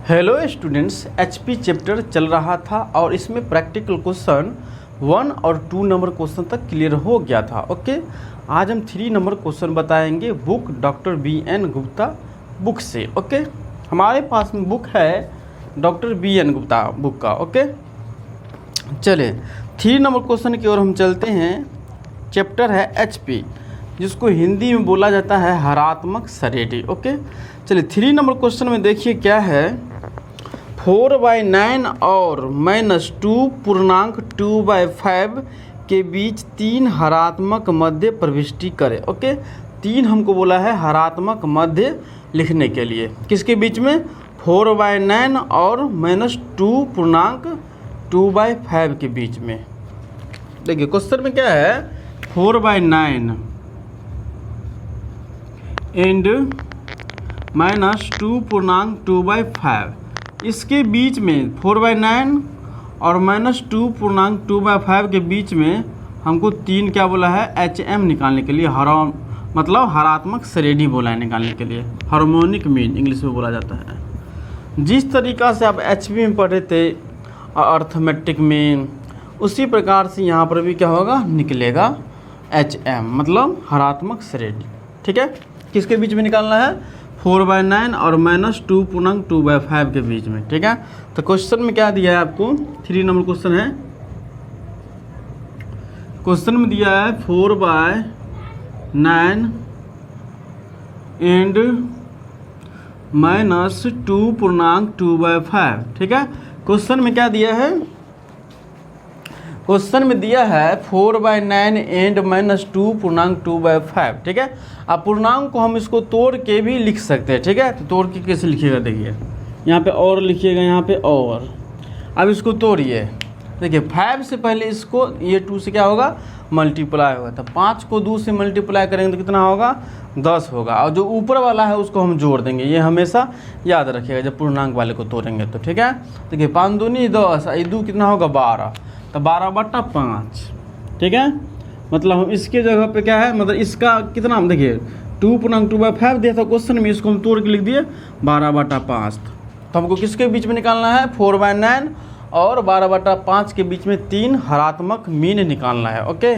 Hello students, HP chapter चल रहा था और इसमें प्रैक्टिकल क्वेश्चन 1 और 2 नंबर क्वेश्चन तक क्लियर हो गया था। ओके, आज हम 3 नंबर क्वेश्चन बताएंगे book doctor BN Gupta book से। ओके, हमारे पास में बुक है डॉक्टर BN गुप्ता बुक का। ओके, चले 3 नंबर क्वेश्चन की ओर हम चलते हैं। चैप्टर है एचपी, जिसको हिंदी में बोला जाता है हरात्मक सरेटी। ओके, चलिए 3 नंबर क्वेश्चन में देखिए क्या है। 4/9 और -2 पूर्णांक 2/5 के बीच 3 हरात्मक मध्य प्रविष्टि करें। ओके, 3 हमको बोला है हरात्मक मध्य लिखने के लिए। किसके बीच में? 4/9 और -2 पूर्णांक 2/5 के बीच में। देखिए क्वेश्चन में क्या है, 4/9 एंड -2 पूर्णांक 2/5, इसके बीच में 4/9 और -2 पूर्णांक 2/5 के बीच में हमको 3 क्या बोला है, HM निकालने के लिए। मतलब हरात्मक श्रेणी बोला है निकालने के लिए। हार्मोनिक मीन इंग्लिश में बोला जाता है। जिस तरीक़ा से आप HB में पढ़े थे अर्थमेटिक में, उसी प्रकार से यहाँ पर भी क्या होगा, निकलेगा HM, मतलब हरात्मक श्रेणी। ठीक है, किसके बीच में निकालना है? 4/9 और -2 पूर्णांक 2/5 के बीच में। ठीक है, तो क्वेश्चन में क्या दिया है आपको? 3 नंबर क्वेश्चन है। क्वेश्चन में दिया है 4/9 एंड -2 पूर्णांक 2/5। ठीक है, क्वेश्चन में क्या दिया है? क्वेश्चन में दिया है 4/9 एंड -2 पूर्णांक 2/5। ठीक है, अब पूर्णांक को हम इसको तोड़ के भी लिख सकते हैं। ठीक है, तो तोड़ के कैसे लिखिएगा, देखिए यहाँ पे और लिखिएगा, यहाँ पे और। अब इसको तोड़िए, देखिए 5 से पहले इसको ये 2 से क्या होगा, मल्टीप्लाई होगा। तो 5 को 2 से मल्टीप्लाई करेंगे तो कितना होगा, 10 होगा। और जो ऊपर वाला है उसको हम जोड़ देंगे। ये हमेशा याद रखिएगा जब पूर्णांक वाले को तोड़ेंगे तो। ठीक है, देखिए 5 दूनी 10, 2 कितना होगा, 12, तो 12/5। ठीक है, मतलब हम इसके जगह पे क्या है, मतलब इसका कितना, हम देखिए 2 पूर्णांक 2/5 दिया था क्वेश्चन में, इसको हम तोड़ के लिख दिए 12/5। तो हमको किसके बीच में निकालना है? 4/9 और 12/5 के बीच में 3 हरात्मक मीन निकालना है। ओके,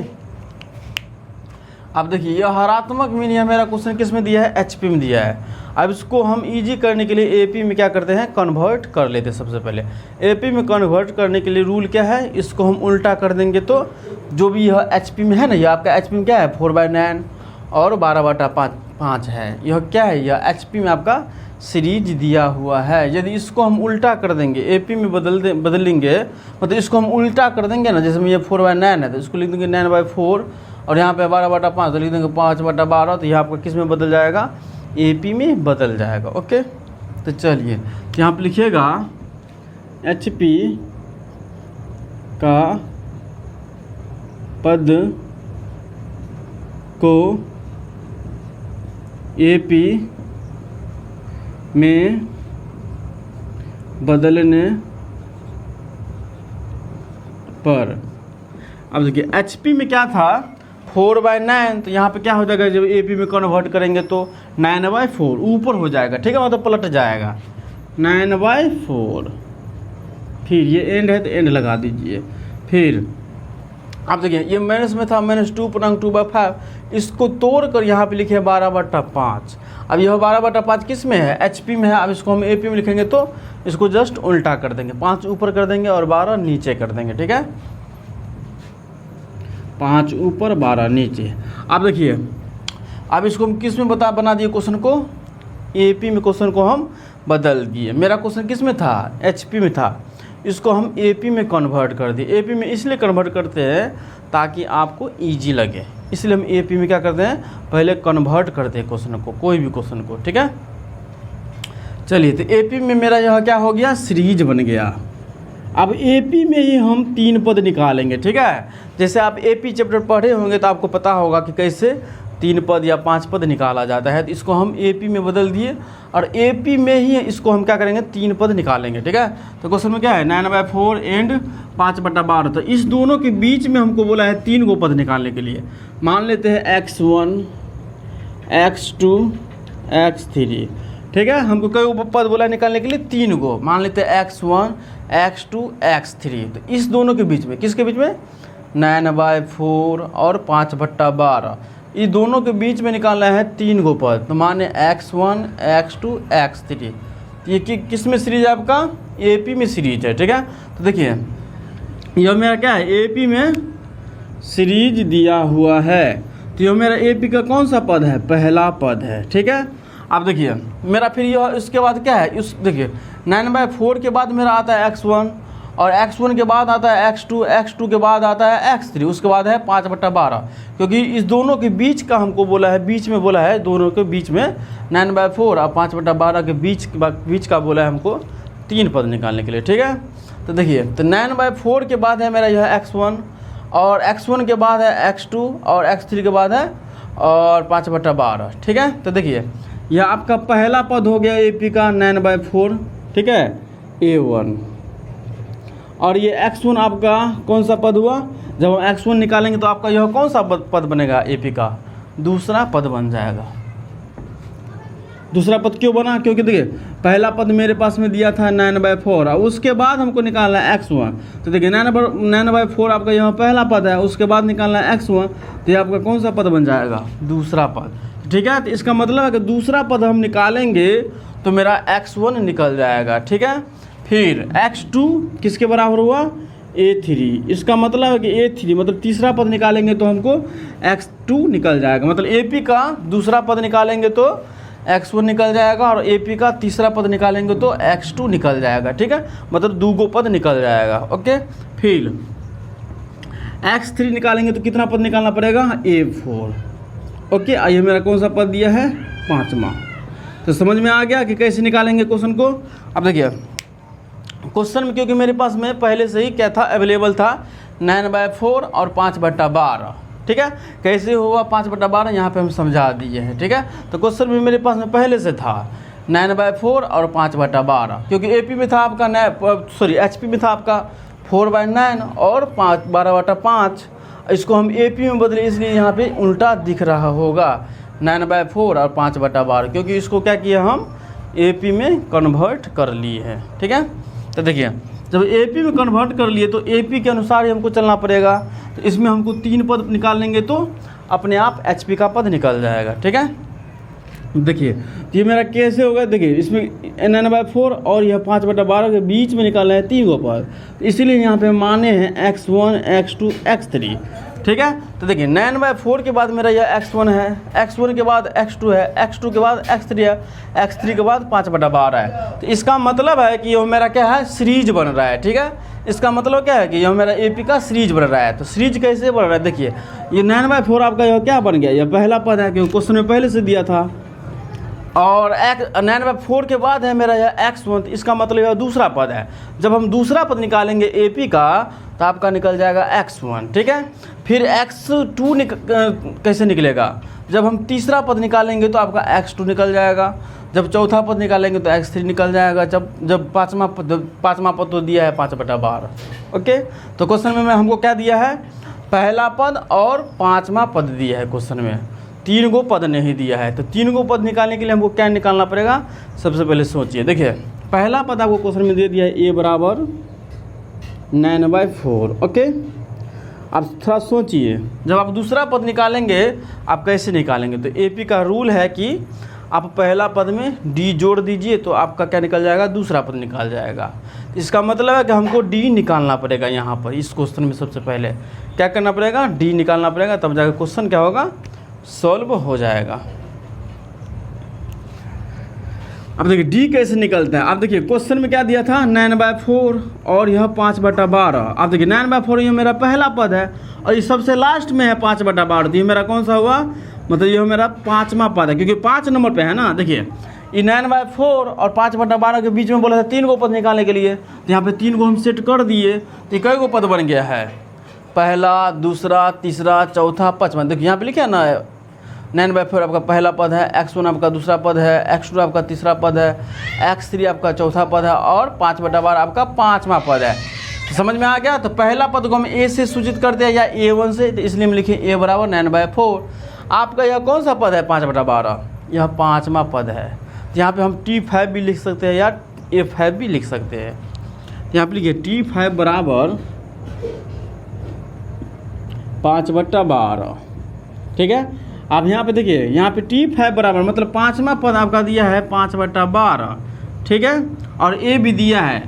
अब देखिए यह हरात्मक मीन है मेरा क्वेश्चन किस में दिया है, HP में दिया है। अब इसको हम इजी करने के लिए AP में क्या करते हैं, कन्वर्ट कर लेते हैं। सबसे पहले AP में कन्वर्ट करने के लिए रूल क्या है, इसको हम उल्टा कर देंगे तो जो भी यह HP में है ना, यह आपका HP में क्या है, 4/9 और 12/5 है। यह क्या है, यह HP में आपका सीरीज दिया हुआ है। यदि इसको हम उल्टा कर देंगे, AP में बदलेंगे, मतलब इसको हम उल्टा कर देंगे ना, जैसे ये 4/9 है तो इसको लिख देंगे 9/4, और यहाँ पे 12/5 तो लिख देंगे 5/12। तो यह आपका किस में बदल जाएगा, AP में बदल जाएगा। ओके, तो चलिए यहाँ पे लिखिएगा HP का पद को AP में बदलने पर, अब देखिए HP में क्या था, 4/9, तो यहाँ पे क्या हो जाएगा, जब AP में कन्वर्ट करेंगे तो 9/4 ऊपर हो जाएगा। ठीक है, मतलब पलट जाएगा 9/4। फिर ये एंड है तो एंड लगा दीजिए। फिर आप देखिए ये माइनस में था -2 पूर्णांक 2/5, इसको तोड़ कर यहाँ पे लिखे 12/5। अब यह 12/5 किस में है, HP में है। अब इसको हम AP में लिखेंगे तो इसको जस्ट उल्टा कर देंगे, 5 ऊपर कर देंगे और 12 नीचे कर देंगे। ठीक है, 5 ऊपर 12 नीचे। अब देखिए अब इसको हम किस में बना दिए, क्वेश्चन को AP में क्वेश्चन को हम बदल दिए। मेरा क्वेश्चन किस में था, HP में था, इसको हम AP में कन्वर्ट कर दिए। AP में इसलिए कन्वर्ट करते हैं ताकि आपको इजी लगे, इसलिए हम AP में क्या करते हैं, पहले कन्वर्ट करते हैं क्वेश्चन को, कोई भी क्वेश्चन को। ठीक है, चलिए तो AP में मेरा यह क्या हो गया, सीरीज बन गया। अब AP में ही हम 3 पद निकालेंगे। ठीक है, जैसे आप AP चैप्टर पढ़े होंगे तो आपको पता होगा कि कैसे 3 पद या 5 पद निकाला जाता है। तो इसको हम AP में बदल दिए और AP में ही इसको हम क्या करेंगे, 3 पद निकालेंगे। ठीक है, तो क्वेश्चन में क्या है, 9/4 एंड 5/12। तो इस दोनों के बीच में हमको बोला है 3 गो पद निकालने के लिए। मान लेते हैं X1, X2, X3। ठीक है। हमको कई पद बोला निकालने के लिए 3 गो, मान लेते हैं x1 x2 x3। तो इस दोनों के बीच में, किसके बीच में, 9/4 और 5/12, इस दोनों के बीच में निकालना है 3 गो पद। तो माने x1 x2 x3। ये किस में सीरीज है आपका, AP में सीरीज है, ठीक है। तो देखिए यह मेरा क्या है, AP में सीरीज दिया हुआ है। तो यह मेरा AP का कौन सा पद है, पहला पद है, ठीक है। अब देखिए मेरा फिर यह इसके बाद क्या है, इस देखिए 9/4 के बाद मेरा आता है x1, और x1 के बाद आता है x2, x2 के बाद आता है x3, उसके बाद है 5/12। क्योंकि इस दोनों के बीच का हमको बोला है, बीच में बोला है, दोनों के बीच में 9/4 और 5/12 के बीच का बोला है हमको 3 पद निकालने के लिए, ठीक है। तो देखिए तो 9/4 के बाद है मेरा यह x1, और x1 के बाद है x2, और x3 के बाद है और 5/12, ठीक है। तो देखिए यह आपका पहला पद हो गया AP का 9/4, ठीक है, A1। और ये x1 आपका कौन सा पद हुआ, जब हम x1 निकालेंगे तो आपका यह कौन सा पद बनेगा, AP का दूसरा पद बन जाएगा। दूसरा पद क्यों बना, क्योंकि देखिए पहला पद मेरे पास में दिया था 9/4, और उसके बाद हमको निकालना है x1। तो देखिए 9/4 आपका यह पहला पद है, उसके बाद निकालना है x1, तो ये आपका कौन सा पद बन जाएगा, दूसरा पद, ठीक है। तो इसका मतलब है कि दूसरा पद हम निकालेंगे तो मेरा x1 निकल जाएगा, ठीक है। फिर x2 किसके बराबर हुआ, A3। इसका मतलब है कि A3 मतलब तीसरा पद निकालेंगे तो हमको x2 निकल जाएगा। मतलब AP का दूसरा पद निकालेंगे तो x1 निकल जाएगा, और AP का तीसरा पद निकालेंगे तो x2 निकल जाएगा, ठीक है। मतलब 2 गो पद निकल जाएगा, ओके। फिर x3 निकालेंगे तो कितना पद निकालना पड़ेगा, A4, ओके। आइए मेरा कौन सा पद दिया है, 5वां। तो समझ में आ गया कि कैसे निकालेंगे क्वेश्चन को। अब देखिए क्वेश्चन में, क्योंकि मेरे पास में पहले से ही क्या था, अवेलेबल था 9/4 और 5/12, ठीक है। कैसे हुआ 5/12 यहाँ पे हम समझा दिए हैं, ठीक है। तो क्वेश्चन में मेरे पास में पहले से था 9/4 और 5/12, क्योंकि AP में था आपका HP में था आपका 4/9 और 12/5। इसको हम AP में बदले, इसलिए यहाँ पे उल्टा दिख रहा होगा 9/4 और 5/12, क्योंकि इसको क्या किया हम AP में कन्वर्ट कर लिए हैं, ठीक है। तो देखिए जब AP में कन्वर्ट कर लिए तो AP के अनुसार ही हमको चलना पड़ेगा। तो इसमें हमको 3 पद निकालेंगे तो अपने आप HP का पद निकल जाएगा, ठीक है। देखिए ये मेरा कैसे होगा, देखिए इसमें 9/4 और यह 5/12 के बीच में निकालना है 3 गो पद, तो इसीलिए यहाँ पे माने हैं x1 x2 x3, ठीक है। तो देखिए 9/4 के बाद मेरा यह x1 है, x1 के बाद x2 है, x2 के बाद x3 है, x3 के बाद 5/12 है। तो इसका मतलब है कि यह मेरा क्या है, सीरीज बन रहा है, ठीक है। इसका मतलब क्या है कि यह मेरा AP का सीरीज बन रहा है। तो सीरीज कैसे बन रहा है, देखिए ये 9/4 आपका यह क्या बन गया, यह पहला पद है, क्योंकि क्वेश्चन में पहले से दिया था। और 9/4 के बाद है मेरा यह x1, तो इसका मतलब यह दूसरा पद है। जब हम दूसरा पद निकालेंगे AP का तो आपका निकल जाएगा x1, ठीक है। फिर x2 कैसे निकलेगा, जब हम तीसरा पद निकालेंगे तो आपका x2 निकल जाएगा। जब चौथा पद निकालेंगे तो x3 निकल जाएगा। जब पाँचवा पद तो दिया है 5/12, ओके। तो क्वेश्चन में हमको क्या दिया है, पहला पद और 5वां पद दिया है क्वेश्चन में, 3 गो पद नहीं दिया है। तो 3 गो पद निकालने के लिए हमको क्या निकालना पड़ेगा, सबसे पहले सोचिए। देखिए पहला पद आपको क्वेश्चन में दे दिया है A बराबर 9/4, ओके। अब थोड़ा सोचिए, जब आप दूसरा पद निकालेंगे आप कैसे निकालेंगे। तो AP का रूल है कि आप पहला पद में D जोड़ दीजिए तो आपका क्या निकल जाएगा, दूसरा पद निकाल जाएगा। इसका मतलब है कि हमको D निकालना पड़ेगा। यहाँ पर इस क्वेश्चन में सबसे पहले क्या करना पड़ेगा, D निकालना पड़ेगा, तब जाकर क्वेश्चन क्या होगा, सॉल्व हो जाएगा। अब देखिए D कैसे निकलता है। अब देखिए क्वेश्चन में क्या दिया था, 9/4 और यह 5/12। अब देखिए 9/4 ये मेरा पहला पद है, और ये सबसे लास्ट में है 5/12। तो ये मेरा कौन सा हुआ, मतलब ये मेरा 5वां पद है, क्योंकि 5 नंबर पे है ना। देखिए ये 9/4 और 5/12 के बीच में बोला था 3 गो पद निकालने के लिए, तो यहाँ पे 3 गो हम सेट कर दिए। तो ये कई गो पद बन गया है, पहला, दूसरा, तीसरा, चौथा, 5वां। देखिए यहाँ पे लिखा है ना, 9/4 आपका पहला पद है, x1 आपका दूसरा पद है, x2 आपका तीसरा पद है, x3 आपका चौथा पद है, और 5/12 आपका 5वां पद है। तो समझ में आ गया। तो पहला पद को हम A से सूचित करते हैं या A1 से, तो इसलिए हम लिखे A बराबर 9/4। आपका यह कौन सा पद है, 5/12, यह 5वां पद है। यहाँ पे हम T5 भी लिख सकते हैं या A5 भी लिख सकते हैं। यहाँ पे लिखिए T5 बराबर 5/12, ठीक है। अब यहाँ पे देखिए, यहाँ पे T5 बराबर मतलब पाँचवा पद आपका दिया है 5/12, ठीक है, और A भी दिया है,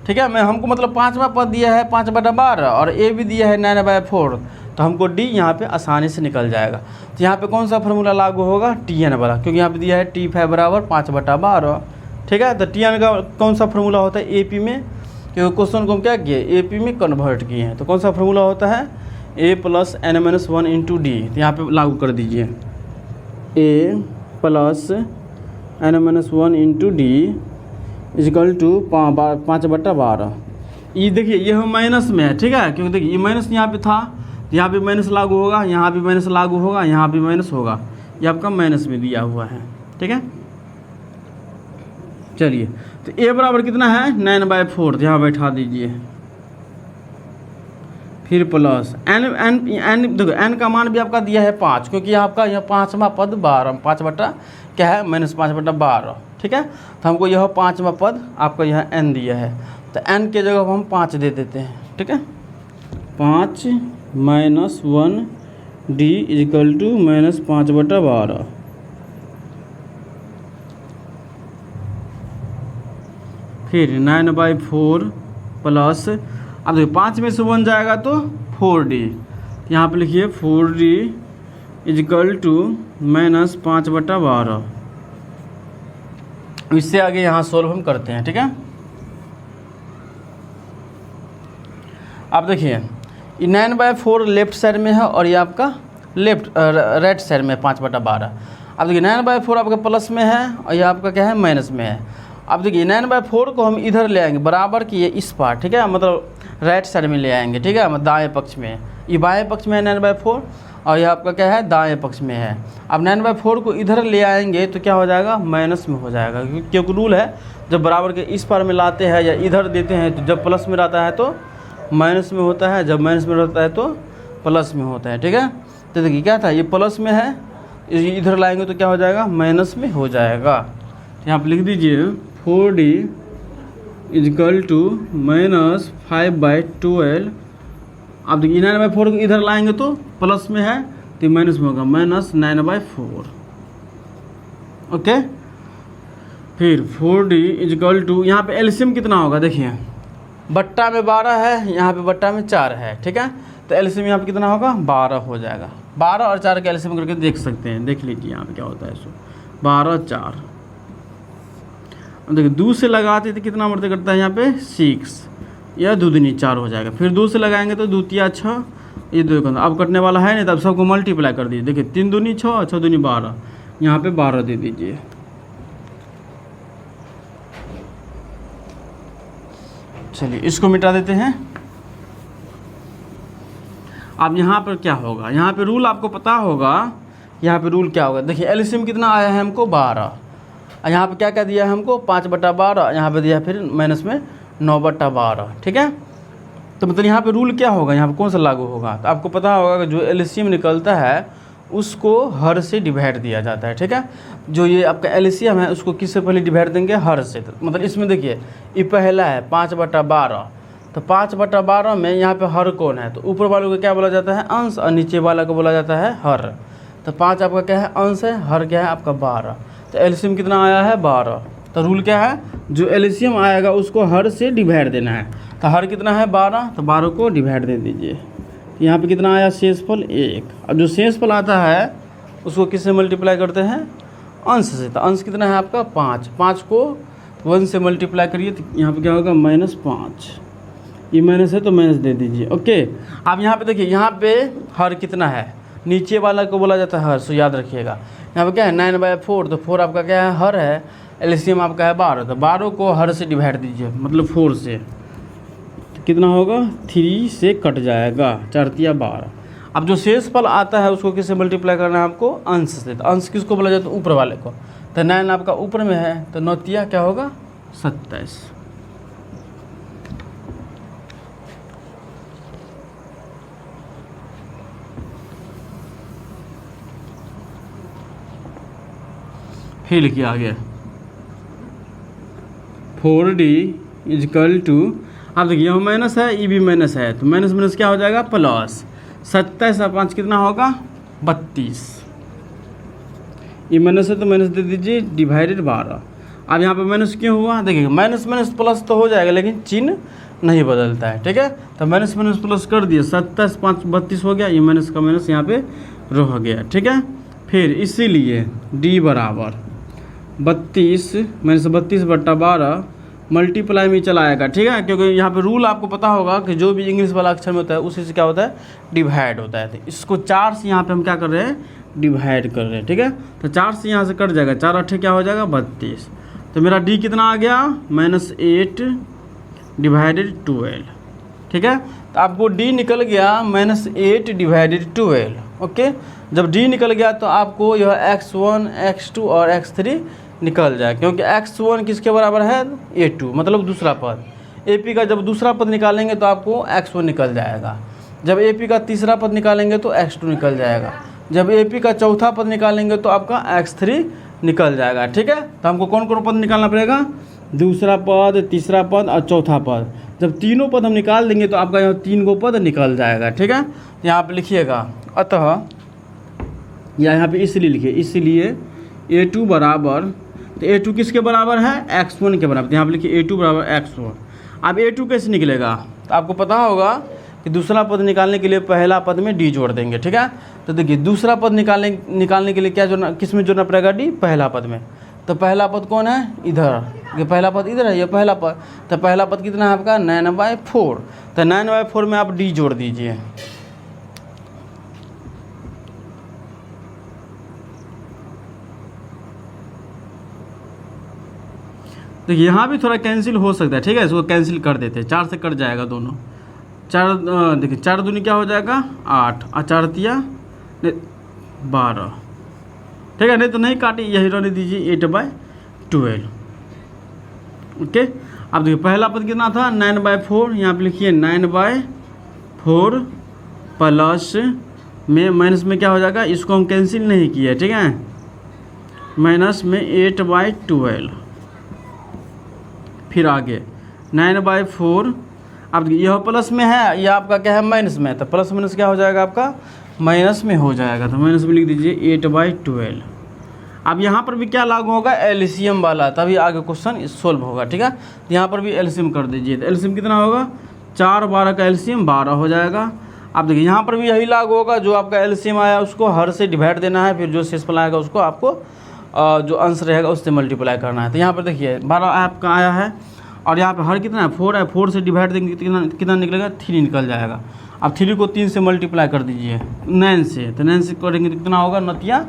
ठीक है। मैं हमको मतलब पाँचवा पद दिया है 5/12 और A भी दिया है 9/4, तो हमको D यहाँ पे आसानी से निकल जाएगा। तो यहाँ पे कौन सा फार्मूला लागू होगा? Tn वाला, क्योंकि यहाँ पे दिया है T5 बराबर 5/12, ठीक है। तो Tn का कौन सा फार्मूला होता है AP में, क्योंकि क्वेश्चन को हम क्या किए AP में कन्वर्ट किए हैं, तो कौन सा फार्मूला होता है A + n-1 × D। तो यहाँ पे लागू कर दीजिए A + n-1 × D = 5/12। ये देखिए ये हम माइनस में है, ठीक है, क्योंकि देखिए ये माइनस यहाँ पे था, यहाँ पे माइनस लागू होगा, यहाँ भी माइनस लागू होगा, यहाँ भी माइनस होगा, ये आपका माइनस में दिया हुआ है, ठीक है। चलिए, तो A बराबर कितना है 9/4, यहाँ बैठा दीजिए, फिर प्लस n देखो n का मान भी आपका दिया है 5, क्योंकि आपका यह पाँचवा पद 12 क्या है -5/12, ठीक है। तो हमको यह पाँचवा पद आपका यह n दिया है, तो n के जगह हम 5 दे देते हैं, ठीक है। 5 - 1 D = -5/12। फिर 9/4 प्लस, अब देखिए 5 में से 1 जाएगा तो 4D, यहाँ पे लिखिए 4D = -5/12। इससे आगे यहाँ सोल्व हम करते हैं, ठीक है। अब देखिए ये 9/4 लेफ्ट साइड में है और ये आपका राइट साइड में 5/12। अब देखिए 9/4 आपका प्लस में है और ये आपका क्या है माइनस में है। अब देखिए 9/4 को हम इधर ले आएंगे बराबर की ये इस पार, ठीक है, मतलब राइट साइड में ले आएंगे, ठीक है, मतलब दाएं पक्ष में। ये बाएं पक्ष में है 9/4 और ये आपका क्या है दाएं पक्ष में है। अब 9/4 को इधर ले आएंगे तो क्या हो जाएगा माइनस में हो जाएगा, क्योंकि रूल है जब बराबर के इस पार में लाते हैं या इधर देते हैं तो जब प्लस में रहता है तो माइनस में होता है, जब माइनस में रहता है तो प्लस में होता है, ठीक है। तो देखिए क्या था, ये प्लस में है, इधर लाएंगे तो क्या हो जाएगा माइनस में हो जाएगा। तो यहाँ पर लिख दीजिए 4D = -5/12। अब देखिए 9/4 को इधर लाएंगे तो प्लस में है तो माइनस में होगा -9/4, ओके। फिर 4D = यहाँ पे एलसीएम कितना होगा, देखिए बट्टा में 12 है, यहाँ पे बट्टा में 4 है, ठीक है। तो एलसीएम यहाँ पे कितना होगा 12 हो जाएगा। 12 और 4 का एलसीएम करके देख सकते हैं, देख लीजिए यहाँ पे क्या होता है। सो 12 4, देखिए 2 से लगाते तो कितना मरते करता है यहाँ पे 6 या 2 दूनी 4 हो जाएगा। फिर 2 से लगाएंगे तो 2 तिया 6, ये 2 अब कटने वाला है नहीं, तब सबको मल्टीप्लाई कर दीजिए। देखिए 3 दूनी 6, 6 दूनी 12, यहाँ पे 12 दे दीजिए। चलिए इसको मिटा देते हैं। अब यहाँ पर क्या होगा, यहाँ पे रूल आपको पता होगा, यहाँ पे रूल क्या होगा। देखिए एलसीएम कितना आया है हमको 12, यहाँ पे क्या क्या दिया है हमको 5/12, यहाँ पे दिया फिर माइनस में 9/12, ठीक है। तो मतलब यहाँ पे रूल क्या होगा, यहाँ पे कौन सा लागू होगा, तो आपको पता होगा कि जो एलसीएम निकलता है उसको हर से डिवाइड दिया जाता है, ठीक है। जो ये आपका एलसीएम है उसको किससे पहले डिवाइड देंगे, हर से। तो मतलब इसमें देखिए ये पहला है 5/12, तो 5/12 में यहाँ पे हर कौन है, तो ऊपर वालों को क्या बोला जाता है अंश और नीचे वाला को बोला जाता है हर। तो 5 आपका क्या है अंश है, हर क्या है आपका 12। तो एलसीएम कितना आया है 12। तो रूल क्या है, जो एलसीएम आएगा उसको हर से डिवाइड देना है। तो हर कितना है 12, तो 12 को डिवाइड दे दीजिए। यहाँ पे कितना आया शेषफल 1। अब जो शेषफल आता है उसको किससे मल्टीप्लाई करते हैं अंश से। तो अंश कितना है आपका 5, 5 को 1 से मल्टीप्लाई करिए तो यहाँ पे क्या होगा -5। ये माइनस है तो माइनस दे दीजिए, ओके। अब यहाँ पे देखिए यहाँ पे हर कितना है, नीचे वाला को बोला जाता है हर, सो याद रखिएगा। यहाँ पे क्या है 9/4, तो 4 आपका क्या है हर है, एलसीएम आपका है 12, तो 12 को हर से डिवाइड दीजिए, मतलब 4 से। कितना होगा 3 से कट जाएगा, 4 तिया 12। अब जो शेषफल आता है उसको किससे मल्टीप्लाई करना है आपको अंश से। तो अंश किसको बोला जाता है ऊपर वाले को। तो 9 आपका ऊपर में है, तो 9 तिया क्या होगा 27। फिर लिखिए आगे 4D इजकल टू, अब देखिए यहाँ माइनस है, ये भी माइनस है, तो माइनस माइनस क्या हो जाएगा प्लस। 27 और 5 कितना होगा 32, ये माइनस है तो माइनस दे दीजिए, डिवाइडेड 12। अब यहाँ पे माइनस क्यों हुआ, देखिए माइनस माइनस प्लस तो हो जाएगा लेकिन चिन्ह नहीं बदलता है, ठीक है। तो माइनस माइनस प्लस कर दिए, 27 5 32 हो गया, ये माइनस का माइनस यहाँ पे रह गया, ठीक है। फिर इसीलिए डी बराबर 32 माइनस 32/12 मल्टीप्लाई में चला आएगा, ठीक है। क्योंकि यहाँ पे रूल आपको पता होगा कि जो भी इंग्लिश वाला अक्षर में होता है उसी से क्या होता है डिवाइड होता है। तो इसको 4 से यहाँ पे हम क्या कर रहे हैं डिवाइड कर रहे हैं, ठीक है। तो 4 से यहाँ से कट जाएगा, 4 8 क्या हो जाएगा 32। तो मेरा डी कितना आ गया -8 डिवाइडेड 12, ठीक है। तो आपको डी निकल गया -8 डिवाइडेड 12, ओके। जब डी निकल गया तो आपको यह x1 x2 और x3 निकल जाए, क्योंकि x1 किसके बराबर है a2 मतलब दूसरा पद। AP का जब दूसरा पद निकालेंगे तो आपको x1 निकल जाएगा, जब AP का तीसरा पद निकालेंगे तो x2 निकल जाएगा, जब AP का चौथा पद निकालेंगे तो आपका x3 निकल जाएगा, ठीक है। तो हमको कौन कौन पद निकालना पड़ेगा, दूसरा पद, तीसरा पद और चौथा पद। जब तीनों पद हम निकाल देंगे तो आपका यहाँ 3 गो पद निकल जाएगा, ठीक है। यहाँ पे लिखिएगा, अतः या यहाँ पे इसलिए लिखिए, इसलिए a2 बराबर, तो a2 किसके बराबर है x1 के बराबर, तो यहाँ पे लिखिए a2 बराबर x1। अब a2 कैसे निकलेगा, तो आपको पता होगा कि दूसरा पद निकालने के लिए पहला पद में d जोड़ देंगे, ठीक है। तो देखिए दूसरा पद निकालने के लिए क्या जोड़ना, किस में जोड़ना पड़ेगा d पहला पद में। तो पहला पद कौन है इधर, ये पहला पद इधर है, ये पहला पद। तो पहला पद कितना है आपका 9/4, तो 9/4 में आप d जोड़ दीजिए। देखिए यहाँ भी थोड़ा कैंसिल हो सकता है, ठीक है। इसको कैंसिल कर देते हैं, 4 से कट जाएगा दोनों, 4 देखिए 4 दूनी क्या हो जाएगा 8 और 4 तिया 12, ठीक है। नहीं तो नहीं काटिए, यही रहने दीजिए 8/12, ओके। अब देखिए पहला पद कितना था 9/4, यहाँ पे लिखिए 9/4 प्लस में माइनस में क्या हो जाएगा, इसको हम कैंसिल नहीं किए, ठीक है, माइनस में 8/12। फिर आगे 9/4, अब यह प्लस में है, यह आपका क्या है माइनस में, तो प्लस माइनस क्या हो जाएगा आपका माइनस में हो जाएगा, तो माइनस में लिख दीजिए 8/12। अब यहाँ पर भी क्या लागू होगा एलसीएम वाला, तभी आगे क्वेश्चन सोल्व होगा, ठीक है। तो यहाँ पर भी एलसीएम कर दीजिए, तो एलसीएम कितना होगा 4 12 का एलसीएम 12 हो जाएगा। अब देखिए यहाँ पर भी यही लागू होगा, जो आपका एलसीएम आया उसको हर से डिवाइड देना है, फिर जो शेषफल आएगा उसको आपको जो अंश रहेगा उससे मल्टीप्लाई करना है। तो यहाँ पर देखिए 12 आपका आया है और यहाँ पे हर कितना है 4 है, 4 से डिवाइड देंगे कितना निकलेगा 3 निकल जाएगा। अब 3 को 3 से मल्टीप्लाई कर दीजिए 9 से, तो 9 से करेंगे तो कितना होगा 9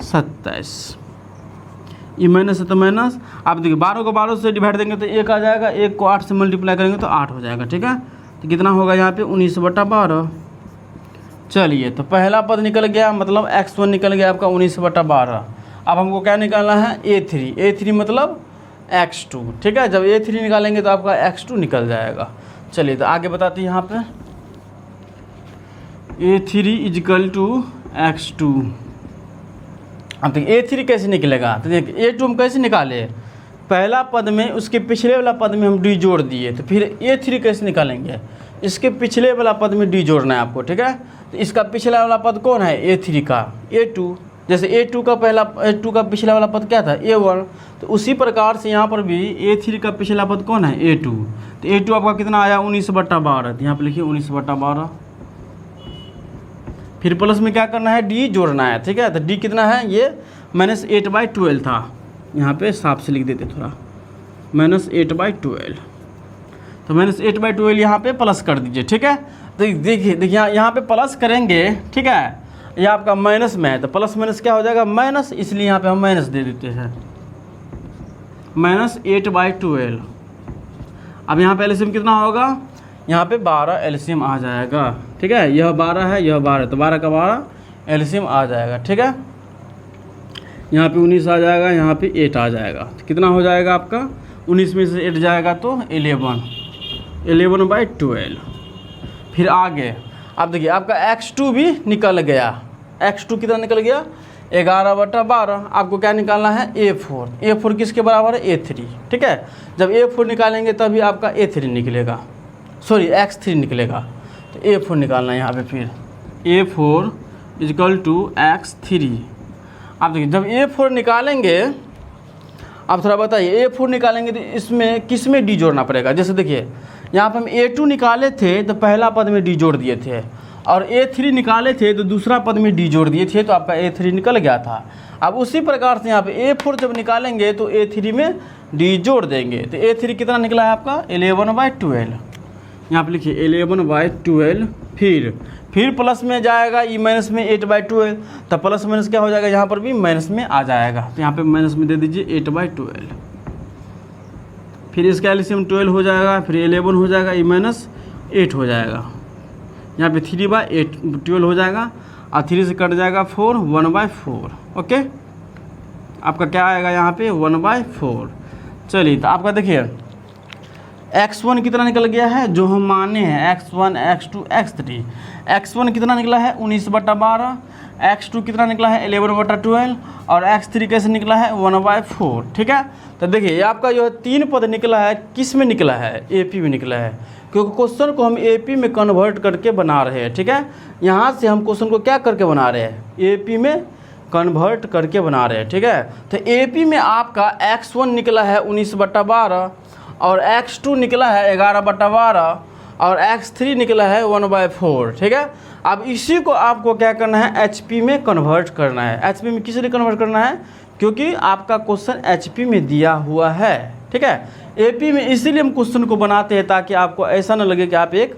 27, ये माइनस है तो माइनस। आप देखिए 12 को 12 से डिवाइड देंगे तो 1 आ जाएगा, 1 को 8 से मल्टीप्लाई करेंगे तो 8 हो जाएगा, ठीक है। तो कितना होगा यहाँ पे 19/12। चलिए तो पहला पद निकल गया, मतलब x1 निकल गया आपका 19/12। अब हमको क्या निकालना है a3 मतलब x2, ठीक है। जब a3 निकालेंगे तो आपका x2 निकल जाएगा। चलिए तो आगे बताते हैं, यहाँ पे a3 इजकल टू x2। अब देखिए a3 कैसे निकलेगा, तो देखिए a2 हम कैसे निकाले, पहला पद में उसके पिछले वाला पद में हम d जोड़ दिए, तो फिर a3 कैसे निकालेंगे, इसके पिछले वाला पद में d जोड़ना है आपको, ठीक है। तो इसका पिछला वाला पद कौन है a3 का a2, जैसे a2 का पिछला वाला पद क्या था a1, तो उसी प्रकार से यहाँ पर भी a3 का पिछला पद कौन है a2। तो a2 आपका कितना आया 19/12, तो यहाँ पर लिखिए 19/12। फिर प्लस में क्या करना है d जोड़ना है, ठीक है। तो d कितना है ये -8/12 था, यहाँ पे साफ से लिख देते थोड़ा -8/12, तो -8/12 यहाँ पे प्लस कर दीजिए, ठीक है। तो देखिए यहाँ पे प्लस करेंगे, ठीक है, ये आपका माइनस में है तो प्लस माइनस क्या हो जाएगा माइनस, इसलिए यहाँ पे हम माइनस दे देते हैं -8/12। अब यहाँ पे एलसीएम कितना होगा, यहाँ पे 12 एलसीएम आ जाएगा, ठीक है। यह 12 है, यह 12 है, तो 12 का 12 एलसीएम आ जाएगा, ठीक है। यहाँ पे 19 आ जाएगा, यहाँ पे 8 आ जाएगा, तो कितना हो जाएगा आपका 19 में से 8 जाएगा तो 11/12। फिर आगे अब देखिए आपका x2 भी निकल गया, x2 कितना निकल गया 11/12। आपको क्या निकालना है, A4। A4 किसके बराबर है, A3। ठीक है, जब A4 निकालेंगे तभी आपका A3 निकलेगा, सॉरी X3 निकलेगा। तो A4 निकालना है यहाँ पे, फिर A4 = X3। आप देखिए जब A4 निकालेंगे, आप थोड़ा बताइए A4 निकालेंगे तो इसमें किस में D जोड़ना पड़ेगा। जैसे देखिए यहाँ पर हम A2 निकाले थे तो पहला पद में D जोड़ दिए थे, और A3 निकाले थे तो दूसरा पद में D जोड़ दिए थे, तो आपका A3 निकल गया था। अब उसी प्रकार से यहाँ पे A4 जब निकालेंगे तो A3 में D जोड़ देंगे, तो A3 कितना निकला है आपका, 11/12। यहाँ पे लिखिए 11/12। फिर प्लस में जाएगा, ई माइनस में 8/12, तब प्लस माइनस क्या हो जाएगा, यहाँ पर भी माइनस में आ जाएगा, तो यहाँ पे माइनस में दे दीजिए 8/12। फिर इसका एलसीएम 12 हो जाएगा, फिर 11 हो जाएगा, ई माइनस 8 हो जाएगा, यहाँ पे 3/8 12 हो जाएगा, और 3 से कट जाएगा 4, 1/4। ओके, आपका क्या आएगा यहाँ पे, 1/4। चलिए तो आपका देखिए x1 कितना निकल गया है, जो हम माने हैं x1 x2 x3। x1 कितना निकला है, 19/12। x2 कितना निकला है, 11/12। और x3 कैसे निकला है, 1/4। ठीक है, तो देखिए ये आपका जो 3 पद निकला है, किस में निकला है, AP में निकला है, क्योंकि क्वेश्चन को हम AP में कन्वर्ट करके बना रहे हैं। ठीक है, यहाँ से हम क्वेश्चन को क्या करके बना रहे हैं, AP में कन्वर्ट करके बना रहे हैं। ठीक है, तो AP में आपका x1 निकला है 19/12, और x2 निकला है 11/12, और x3 निकला है 1/4। ठीक है, अब इसी को आपको क्या करना है, HP में कन्वर्ट करना है। HP में किस लिए कन्वर्ट करना है, क्योंकि आपका क्वेश्चन HP में दिया हुआ है। ठीक है, AP में इसीलिए हम क्वेश्चन को बनाते हैं, ताकि आपको ऐसा ना लगे कि आप एक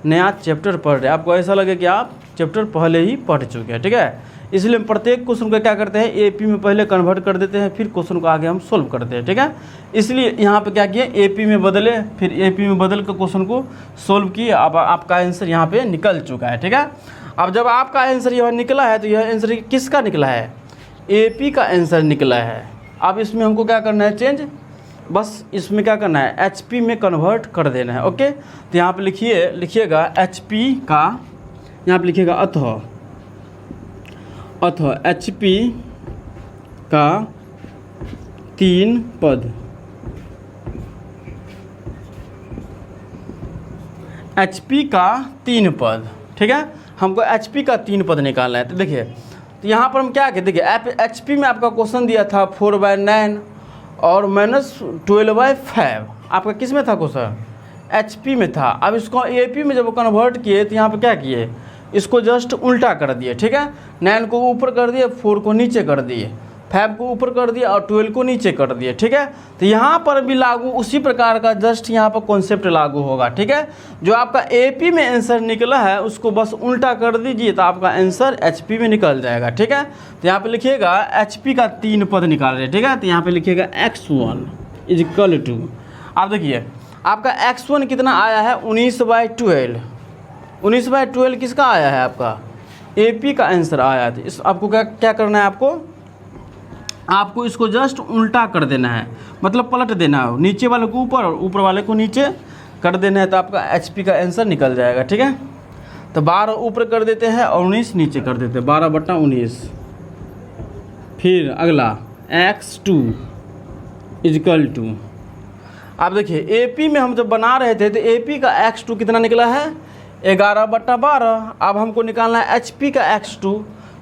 नया चैप्टर पढ़ रहे हैं, आपको ऐसा लगे कि आप चैप्टर पहले ही पढ़ चुके हैं। ठीक है, इसलिए हम प्रत्येक क्वेश्चन को क्या करते हैं, AP में पहले कन्वर्ट कर देते हैं, फिर क्वेश्चन को आगे हम सोल्व करते हैं। ठीक है, इसलिए यहाँ पे क्या किए, AP में बदले, फिर AP में बदल कर क्वेश्चन को सोल्व किए। अब आपका आंसर यहाँ पे निकल चुका है। ठीक है, अब जब आपका आंसर यह निकला है, तो यह आंसर किसका निकला है, AP का आंसर निकला है। अब इसमें हमको क्या करना है, चेंज, बस इसमें क्या करना है, HP में कन्वर्ट कर देना है। ओके, तो यहाँ पे लिखिएगा HP का, यहाँ पे लिखिएगा अथवा HP का 3 पद, HP का 3 पद। ठीक है, हमको HP का 3 पद निकालना है। तो देखिए, तो यहाँ पर हम क्या कहते, देखिए HP में आपका क्वेश्चन दिया था 4/9 और -12/5। आपका किस में था क्वेश्चन, HP में था। अब इसको AP में जब कन्वर्ट किए, तो यहाँ पर क्या किए, इसको जस्ट उल्टा कर दिए। ठीक है, 9 को ऊपर कर दिए, 4 को नीचे कर दिए, 5 को ऊपर कर दिया, और 12 को नीचे कर दिए। ठीक है, तो यहाँ पर भी लागू उसी प्रकार का जस्ट यहाँ पर कॉन्सेप्ट लागू होगा। ठीक है, जो आपका AP में आंसर निकला है उसको बस उल्टा कर दीजिए, तो आपका आंसर HP में निकल जाएगा। ठीक है, तो यहाँ पे लिखिएगा HP का 3 पद निकाल रहे हैं। ठीक है, तो यहाँ पे लिखिएगा x1 = आप देखिए आपका x1 कितना आया है, 19/12। 19/12 किसका आया है, आपका AP का आंसर आया है। इस आपको क्या करना है, आपको इसको जस्ट उल्टा कर देना है, मतलब पलट देना है, नीचे वाले को ऊपर और ऊपर वाले को नीचे कर देना है, तो आपका HP का आंसर निकल जाएगा। ठीक है, तो 12 ऊपर कर देते हैं और 19 नीचे कर देते हैं, 12/19। फिर अगला x2 = आप देखिए AP में हम जब बना रहे थे, तो AP का x2 कितना निकला है, 11/12। अब हमको निकालना है HP का x2,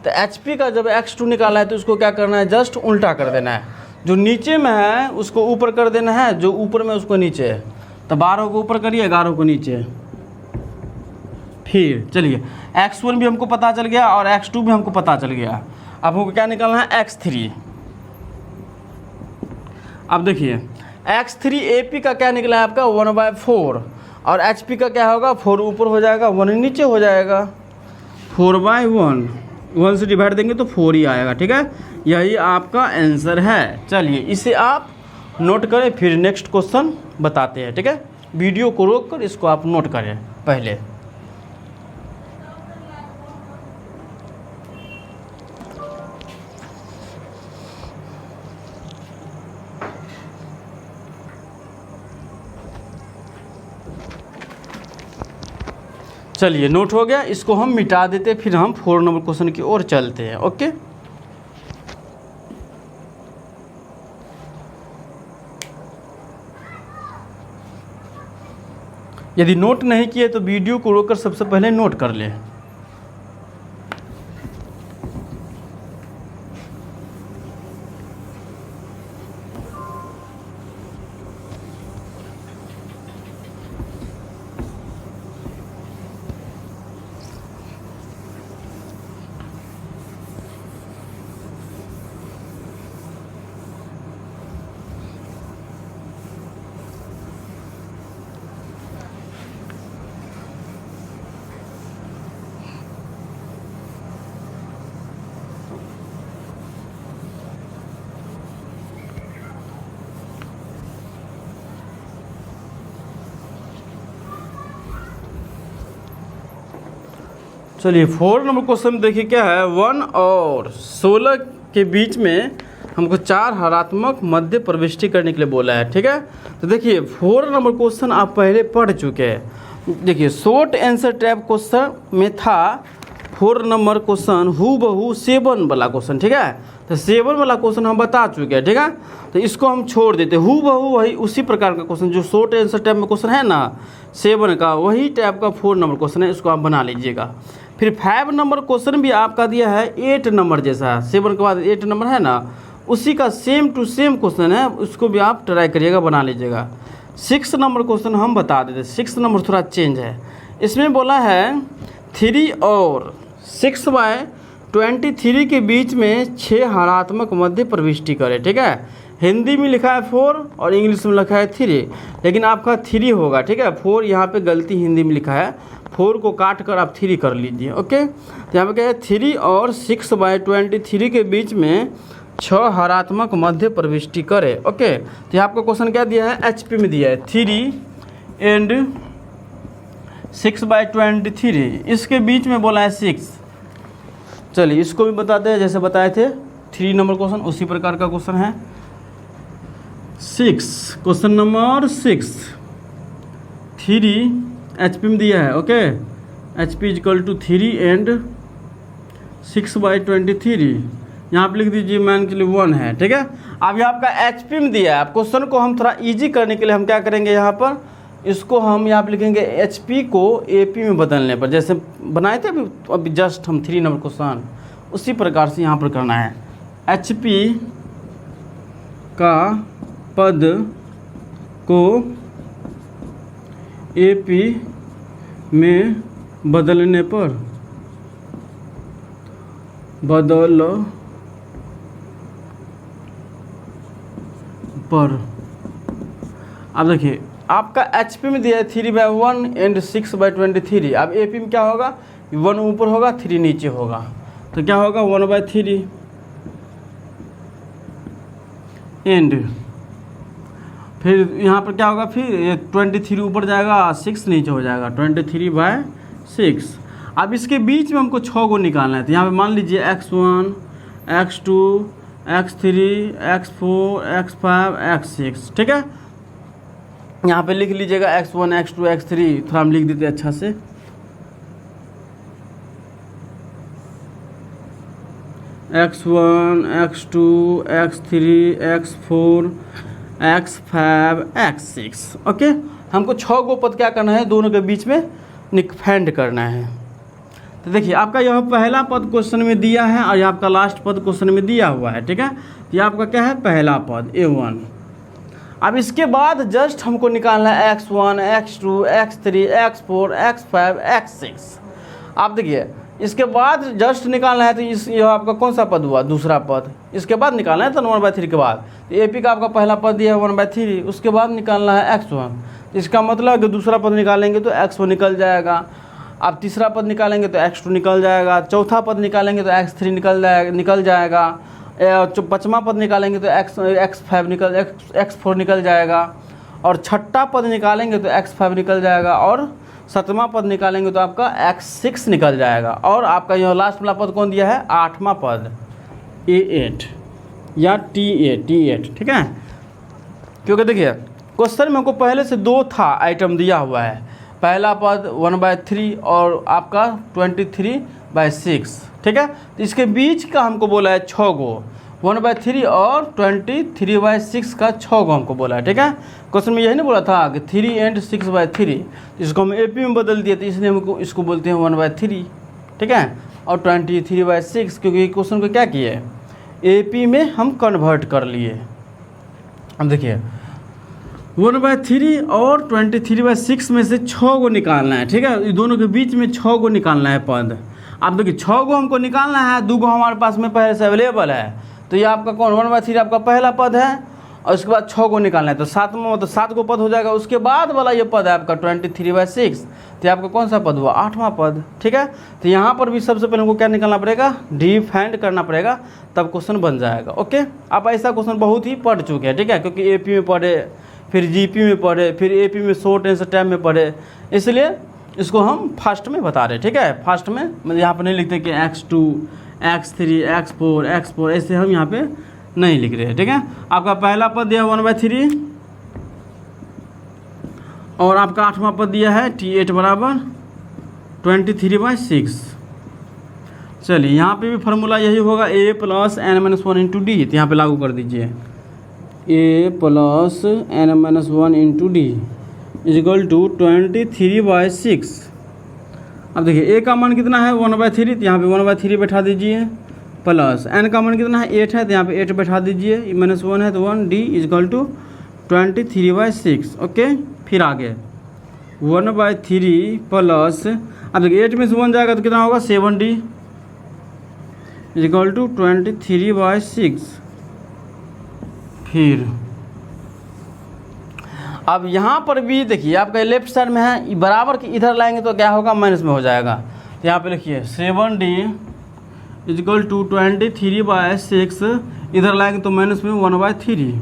तो HP का जब x2 निकाला है, तो उसको क्या करना है, जस्ट उल्टा कर देना है, जो नीचे में है उसको ऊपर कर देना है, जो ऊपर में उसको नीचे। तो 12 को ऊपर करिए, 11 को नीचे। फिर चलिए x1 भी हमको पता चल गया और x2 भी हमको पता चल गया। अब हमको क्या निकालना है, x3। अब देखिए x3 AP का क्या निकला है, आपका 1/4, और HP का क्या होगा, 4 ऊपर हो जाएगा, 1 नीचे हो जाएगा, 4/1। 1 से डिवाइड देंगे तो 4 ही आएगा। ठीक है, यही आपका आंसर है। चलिए इसे आप नोट करें, फिर नेक्स्ट क्वेश्चन बताते हैं। ठीक है, वीडियो को रोक कर इसको आप नोट करें पहले। चलिए नोट हो गया, इसको हम मिटा देते, फिर हम 4 नंबर क्वेश्चन की ओर चलते हैं। ओके। यदि नोट नहीं किए तो वीडियो को रोककर सबसे पहले नोट कर लें। चलिए 4 नंबर क्वेश्चन देखिए क्या है। 1 और 16 के बीच में हमको 4 हरात्मक मध्य प्रविष्टि करने के लिए बोला है, ठीक है। तो देखिए 4 नंबर क्वेश्चन आप पहले पढ़ चुके हैं। देखिए शॉर्ट आंसर टाइप क्वेश्चन में था 4 नंबर क्वेश्चन हूबहू 7 वाला क्वेश्चन, ठीक है। तो 7 वाला क्वेश्चन हम बता चुके हैं, ठीक है। तो इसको हम छोड़ देते, हूबहू वही उसी प्रकार का क्वेश्चन जो शॉर्ट आंसर टाइप में क्वेश्चन है ना 7 का, वही टाइप का 4 नंबर क्वेश्चन है, इसको आप बना लीजिएगा। फिर 5 नंबर क्वेश्चन भी आपका दिया है 8 नंबर जैसा, 7 के बाद 8 नंबर है ना, उसी का सेम टू सेम क्वेश्चन है, उसको भी आप ट्राई करिएगा, बना लीजिएगा। 6 नंबर क्वेश्चन हम बता देते, 6 नंबर थोड़ा चेंज है। इसमें बोला है 3 और 6/23 के बीच में 6 हरात्मक मध्य प्रविष्टि करें, ठीक है। हिंदी में लिखा है 4 और इंग्लिश में लिखा है 3, लेकिन आपका 3 होगा, ठीक है। 4 यहाँ पे गलती हिंदी में लिखा है, 4 को काट कर आप 3 कर लीजिए, ओके। तो यहाँ पे क्या है 3 और 6/23 के बीच में 6 हरात्मक मध्य प्रविष्टि करें, ओके। तो यहाँ आपका क्वेश्चन क्या दिया है, HP में दिया है 3 एंड 6/23, इसके बीच में बोला है 6। चलिए इसको भी बताते हैं, जैसे बताए थे 3 नंबर क्वेश्चन उसी प्रकार का क्वेश्चन है। 6 क्वेश्चन नंबर 6 3 HP में दिया है, ओके। HP = 3 एंड 6/23, यहाँ पे लिख दीजिए मान के लिए 1 है, ठीक है। अब यहाँ आपका HP में दिया है। अब क्वेश्चन को हम थोड़ा इजी करने के लिए हम क्या करेंगे, यहाँ पर इसको हम यहाँ पे लिखेंगे HP को AP में बदलने पर, जैसे बनाए थे अभी जस्ट हम 3 नंबर क्वेश्चन, उसी प्रकार से यहाँ पर करना है। HP का पद को AP में बदलने पर अब देखिए आपका HP में दिया है 3/1 एंड 6/23। अब AP में क्या होगा, 1 ऊपर होगा 3 नीचे होगा, तो क्या होगा 1/3 एंड फिर यहाँ पर क्या होगा, फिर 23 ऊपर जाएगा 6 नीचे हो जाएगा 23/6। अब इसके बीच में हमको 6 को निकालना है। तो यहाँ पे मान लीजिए x1 x2 x3 x4 x5 x6, ठीक है। यहाँ पे लिख लीजिएगा x1 x2 x3, थोड़ा हम लिख देते अच्छा से। x1 x2 x3 x4 x5 x6, okay. हमको 6 को पद क्या करना है, दोनों के बीच में फाइंड करना है। तो देखिए आपका यह पहला पद क्वेश्चन में दिया है और यह आपका लास्ट पद क्वेश्चन में दिया हुआ है, ठीक है। तो यह आपका क्या है, पहला पद A1। अब इसके बाद जस्ट हमको निकालना है x1 x2 x3 x4 x5 x6। आप देखिए इसके बाद जस्ट निकालना है, तो यह आपका कौन सा पद हुआ, दूसरा पद। इसके बाद निकालना है तो 1/3 के बाद, तो AP का आपका पहला पद दिया है 1/3, उसके बाद निकालना है x1। इसका मतलब कि दूसरा पद निकालेंगे तो x1 निकल जाएगा। आप तीसरा पद निकालेंगे तो x2 निकल जाएगा, चौथा पद निकालेंगे तो x3 निकल जाएगा, पाँचवा पद निकालेंगे तो x4 निकल जाएगा, और छठा पद निकालेंगे तो x5 निकल जाएगा, और सातवां पद निकालेंगे तो आपका x6 निकल जाएगा। और आपका यह लास्ट वाला पद कौन दिया है, 8वां पद A8 या T8, ठीक है। क्योंकि देखिए क्वेश्चन में हमको पहले से 2 था आइटम दिया हुआ है, पहला पद 1/3 और आपका 23/6, ठीक है। तो इसके बीच का हमको बोला है 6 को, 1/3 और 23/6 का 6 को हमको बोला है, ठीक है। क्वेश्चन में यही नहीं बोला था कि 3 and 6/3, इसको हम AP में बदल दिए, तो इसलिए हमको इसको बोलते हैं 1/3, ठीक है। और 23/6 क्योंकि क्वेश्चन को क्या किए, AP में हम कन्वर्ट कर लिए। अब देखिए 1/3 और 23/6 में से 6 को निकालना है, ठीक है। दोनों के बीच में 6 को निकालना है पद। अब देखिए 6 को हमको निकालना है, 2 को हमारे पास में पहले से अवेलेबल है, तो ये आपका कौन 1/3 आपका पहला पद है, और उसके बाद 6 को निकालना है, तो 7 में मतलब 7 को पद हो जाएगा। उसके बाद वाला ये पद है आपका 23/6, तो आपका कौन सा पद हुआ, 8वां पद, ठीक है। तो यहाँ पर भी सबसे पहले हमको क्या निकालना पड़ेगा, डिफाइंड करना पड़ेगा, तब क्वेश्चन बन जाएगा। ओके, आप ऐसा क्वेश्चन बहुत ही पढ़ चुके हैं, ठीक है, क्योंकि AP में पढ़े, फिर GP में पढ़े, फिर AP में शॉर्ट आंसर टाइम में पढ़े, इसलिए इसको हम फास्ट में बता रहे हैं, ठीक है। फास्ट में मतलब यहाँ पर नहीं लिखते कि x2, x3, x4 ऐसे हम यहाँ पे नहीं लिख रहे हैं, ठीक है। आपका पहला पद दिया 1/3 और आपका 8वां पद दिया है T8 बराबर 23/6। चलिए यहाँ पे भी फार्मूला यही होगा, A + n-1 × D, तो यहाँ पे लागू कर दीजिए, A + n-1 × D = 23/6। अब देखिए A का मान कितना है 1/3, तो यहाँ पे 1/3 बैठा दीजिए, प्लस n का मान कितना है 8 है, तो यहाँ पे 8 बैठा दीजिए, -1 है तो 1, D = 23/6। ओके, फिर आगे 1/3 प्लस, अब देखिए 8 में से 1 जाएगा तो कितना होगा 7D = 23/6। फिर अब यहाँ पर भी देखिए आपका लेफ्ट साइड में है, बराबर के इधर लाएंगे तो क्या होगा, माइनस में हो जाएगा। तो यहाँ पे लिखिए 7D = 23/6, इधर लाएंगे तो माइनस में 1/3।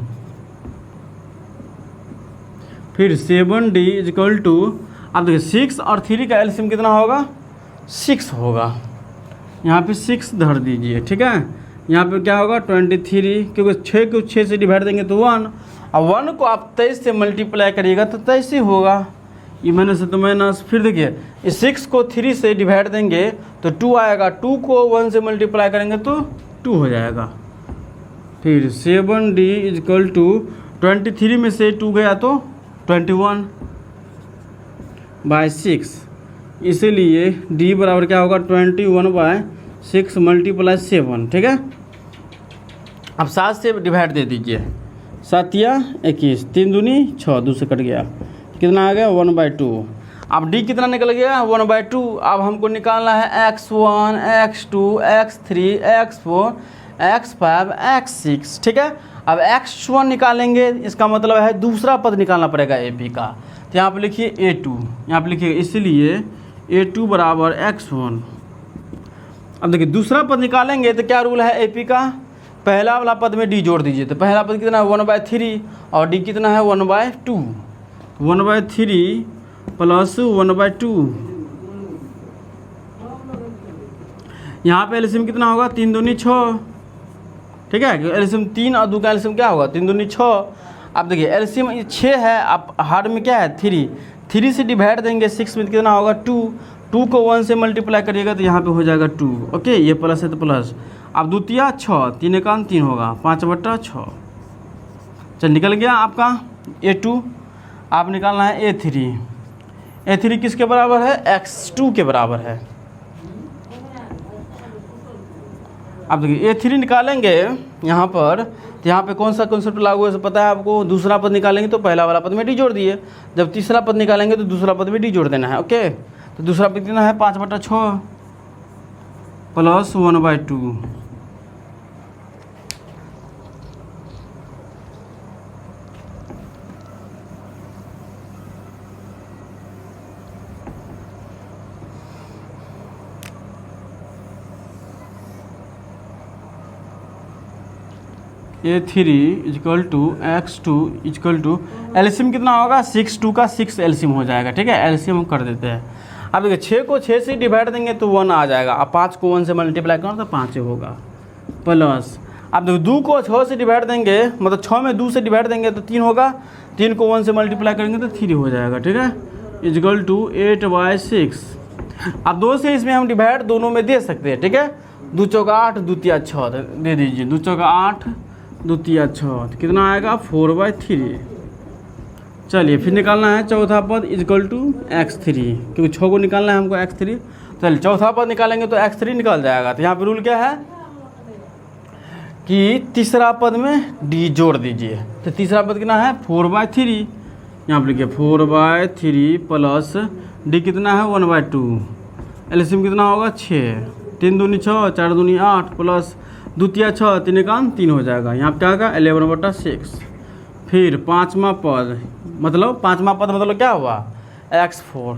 फिर 7D = अब देखिए 6 और 3 का एलसीएम कितना होगा, 6 होगा, यहाँ पे 6 धर दीजिए, ठीक है। यहाँ पे क्या होगा 23, क्योंकि 6 को 6 से डिवाइड देंगे तो 1, और 1 को आप 23 से मल्टीप्लाई करिएगा तो 23 ही होगा, ये माइनस है तो माइनस। फिर देखिए इस 6 को 3 से डिवाइड देंगे तो 2 आएगा, 2 को 1 से मल्टीप्लाई करेंगे तो 2 हो जाएगा। फिर 7D = 23 में से 2 गया तो 21/6, इसीलिए D बराबर क्या होगा 21/6 × 7, ठीक है। अब 7 से डिवाइड दे दीजिए, 7 या 21, 3 दूनी 6, 2 से कट गया, कितना आ गया 1/2। अब D कितना निकल गया 1/2। अब हमको निकालना है x1, x2, x3, x4, x5, x6, ठीक है। अब x1 निकालेंगे, इसका मतलब है दूसरा पद निकालना पड़ेगा AP का, तो यहाँ पे लिखिए A2, यहाँ पे लिखिए, इसलिए A2 बराबर x1। अब देखिए दूसरा पद निकालेंगे तो क्या रूल है AP का, पहला वाला पद में D जोड़ दीजिए, तो पहला पद कितना है 1/3 और D कितना है 1/2, 1/3 + 1/2। यहाँ पे एलसीएम कितना होगा 3 दूनी 6, ठीक है। एलसीएम 3 और 2 का एलसीएम क्या होगा 3 दूनी 6। अब देखिए एलसीएम 6 है, आप हार्ड में क्या है 3 से डिवाइड देंगे 6 में कितना होगा 2 को 1 से मल्टीप्लाई करिएगा तो यहाँ पे हो जाएगा 2। ओके, ये प्लस है तो प्लस। अब द्वितीय 6, 3 का 3 होगा 5/6। चल निकल गया आपका A2। आप निकालना है A3 किसके बराबर है, x2 के बराबर है। अब देखिए A3 निकालेंगे यहाँ पर, तो यहाँ पे कौन सा कॉन्सेप्ट लागू है पता है आपको, दूसरा पद निकालेंगे तो पहला वाला पद में D जोड़ दिए, जब तीसरा पद निकालेंगे तो दूसरा पद में D जोड़ देना है। ओके, तो दूसरा पद कितना है 5/6 + 1/2। A3 = x2 = एलसीएम कितना होगा 6, 2 का 6 एलसीएम हो जाएगा, ठीक है। एलसीएम हम कर देते हैं। अब देखिए 6 को 6 से डिवाइड देंगे तो 1 आ जाएगा, अब 5 को 1 से मल्टीप्लाई करो तो 5 होगा, प्लस अब देखो 2 को 6 से डिवाइड देंगे, मतलब 6 में 2 से डिवाइड देंगे तो 3 होगा, 3 को 1 से मल्टीप्लाई करेंगे तो 3 हो जाएगा, ठीक है, = 8/6। अब 2 से इसमें हम डिवाइड दोनों में दे सकते हैं, ठीक है। 2 चौका 8 द्वितीय 6 दे दीजिए, 2 चौका 8 द्वितीय 6 तो कितना आएगा 4/3। चलिए फिर निकालना है चौथा पद इक्वल टू x3, क्योंकि 6 को निकालना है हमको x3। चलिए चौथा पद निकालेंगे तो x3 निकल जाएगा। तो यहाँ पे रूल क्या है कि तीसरा पद में d जोड़ दीजिए। तो तीसरा पद कितना है 4/3, यहाँ पर लिखिए 4/3 प्लस d कितना है 1/2, एलसीएम कितना होगा 6, 3 दूनी 6, 4 दूनी 8 प्लस द्वितीय 6, 3 एकान 3 हो जाएगा। यहाँ पे क्या होगा 11/6। फिर पाँचवा पद मतलब क्या हुआ x4।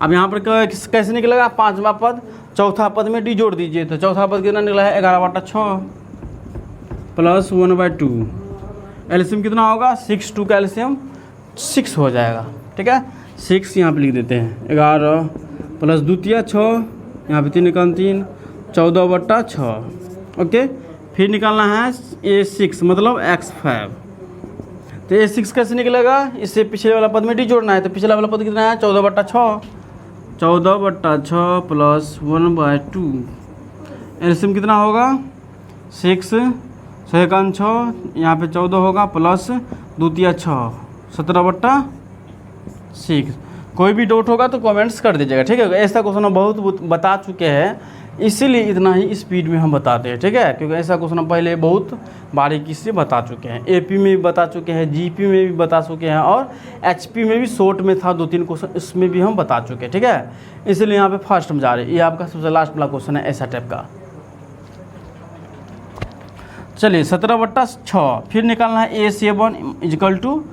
अब यहाँ पर कैसे निकलेगा पाँचवा पद, चौथा पद में d जोड़ दीजिए। तो चौथा पद कितना निकला है 11/6 प्लस 1/2, एलसीएम कितना होगा 6, 2 का एलसीएम 6 हो जाएगा। ठीक है 6 यहाँ पे लिख देते हैं 11 प्लस द्वितीय 6, यहाँ पे 3 एकान 3, 14/6। ओके फिर निकालना है a6 मतलब x5। तो a6 कैसे निकलेगा, इससे पिछले वाला पद में d जोड़ना है। तो पिछला वाला पद कितना है 14/6, 14/6 प्लस 1/2, एलसीएम कितना होगा 6, 6 एकान 6, यहाँ पे 14 होगा प्लस द्वितीय 6, 17/6। कोई भी डाउट होगा तो कमेंट्स कर दीजिएगा। ठीक है ऐसा क्वेश्चन हम बहुत बता चुके हैं, इसीलिए इतना ही स्पीड में हम बताते हैं। ठीक है क्योंकि ऐसा क्वेश्चन हम पहले बहुत बारीकी से बता चुके हैं, एपी में भी बता चुके हैं, जीपी में भी बता चुके हैं और एचपी में भी शॉर्ट में था 2-3 क्वेश्चन, इसमें भी हम बता चुके हैं। ठीक है इसलिए यहाँ पे फर्स्ट हम जा रहे हैं। ये आपका सबसे लास्ट वाला क्वेश्चन है ऐसा टाइप का। चलिए 17/6 फिर निकालना है a7 इक्वल टू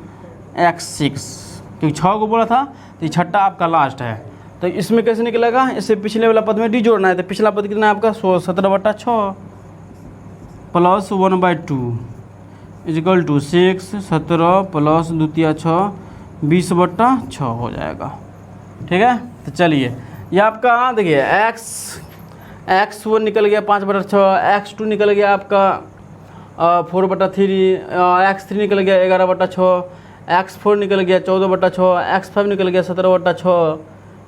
x6, क्योंकि 6 को बोला था तो ये छठा आपका लास्ट है। तो इसमें कैसे निकलेगा, इससे पिछले वाला पद में d जोड़ना है। तो पिछला पद कितना है आपका 17/6 प्लस 1/2 इक्वल टू 6, 17 प्लस द्वितीय 6, 20/6 हो जाएगा। ठीक है तो चलिए ये आपका देखिए x1 निकल गया 5/6, x2 निकल गया आपका 4/3, x3 निकल गया 11/6, x4 निकल गया 14/6, x5 निकल गया 17/6।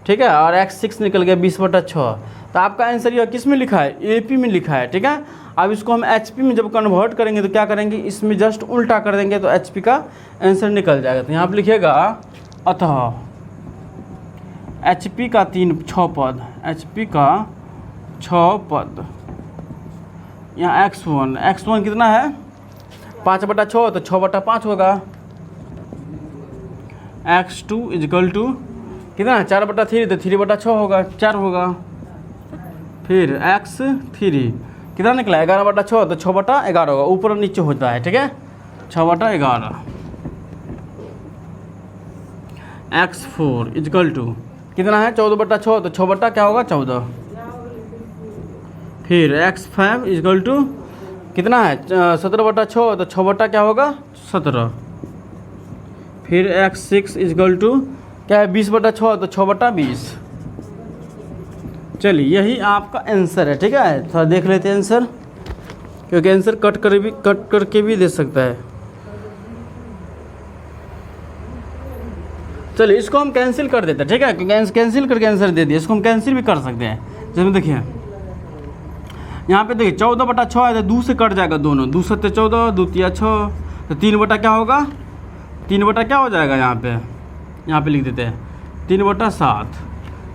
ठीक है और x6 निकल गया 20/6। तो आपका आंसर यह किस में लिखा है एपी में लिखा है। ठीक है अब इसको हम एचपी में जब कन्वर्ट करेंगे तो क्या करेंगे, इसमें जस्ट उल्टा कर देंगे तो एचपी का आंसर निकल जाएगा। तो यहाँ पर लिखिएगा अतः एचपी का 6 पद, एचपी का 6 पद। यहाँ x1 कितना है 5/6 तो 6/5 होगा। x2 इक्वल टू कितना 4/3 तो 3/6 होगा, 4 होगा। फिर x3 कितना निकला 11/6 तो 6/11 होगा, ऊपर और नीचे होता है। ठीक है 6/11। x4 इक्वल टू कितना है 14/6 तो 6 क्या होगा 14। फिर x5 इक्वल टू कितना है 17/6 तो 6 क्या होगा 17। फिर x6 इक्वल टू क्या है 20/6 तो 6/20। चलिए यही आपका आंसर है। ठीक है थोड़ा देख लेते हैं आंसर, क्योंकि आंसर कट करके भी दे सकता है। चलिए इसको हम कैंसिल कर देते हैं। ठीक है क्योंकि कैंसिल करके आंसर दे दिया, इसको हम कैंसिल भी कर सकते हैं। जैसे देखिए यहाँ पे देखिए 14/6 है तो 2 से कट जाएगा दोनों, 2 7 14 द्वितीय 6 तो 3 क्या होगा 3 क्या हो जाएगा, यहाँ पे लिख देते हैं 3/7।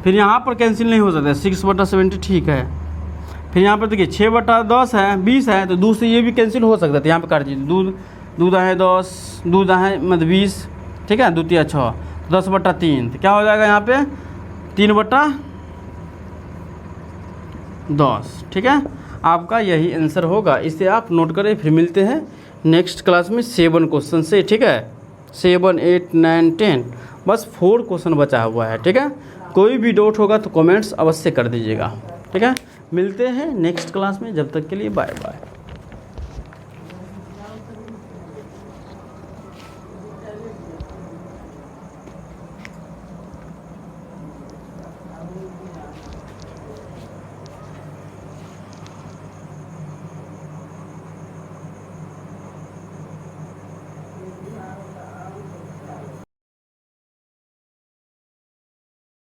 फिर यहाँ पर कैंसिल नहीं हो सकता 6/70 ठीक है। फिर यहाँ पर देखिए 6/10 है 20 है तो 2 से ये भी कैंसिल हो सकता है। तो यहाँ पर काट दीजिए, दूध है 10, दूध है मतलब 20। ठीक है द्वितीय 6 10/3 तो क्या हो जाएगा यहाँ पे 3/10। ठीक है आपका यही आंसर होगा, इसे आप नोट करें। फिर मिलते हैं नेक्स्ट क्लास में 7 क्वेश्चन से। ठीक है 7 8 9 10 बस 4 क्वेश्चन बचा हुआ है। ठीक है कोई भी डाउट होगा तो कमेंट्स अवश्य कर दीजिएगा। ठीक है मिलते हैं नेक्स्ट क्लास में, जब तक के लिए बाय बाय।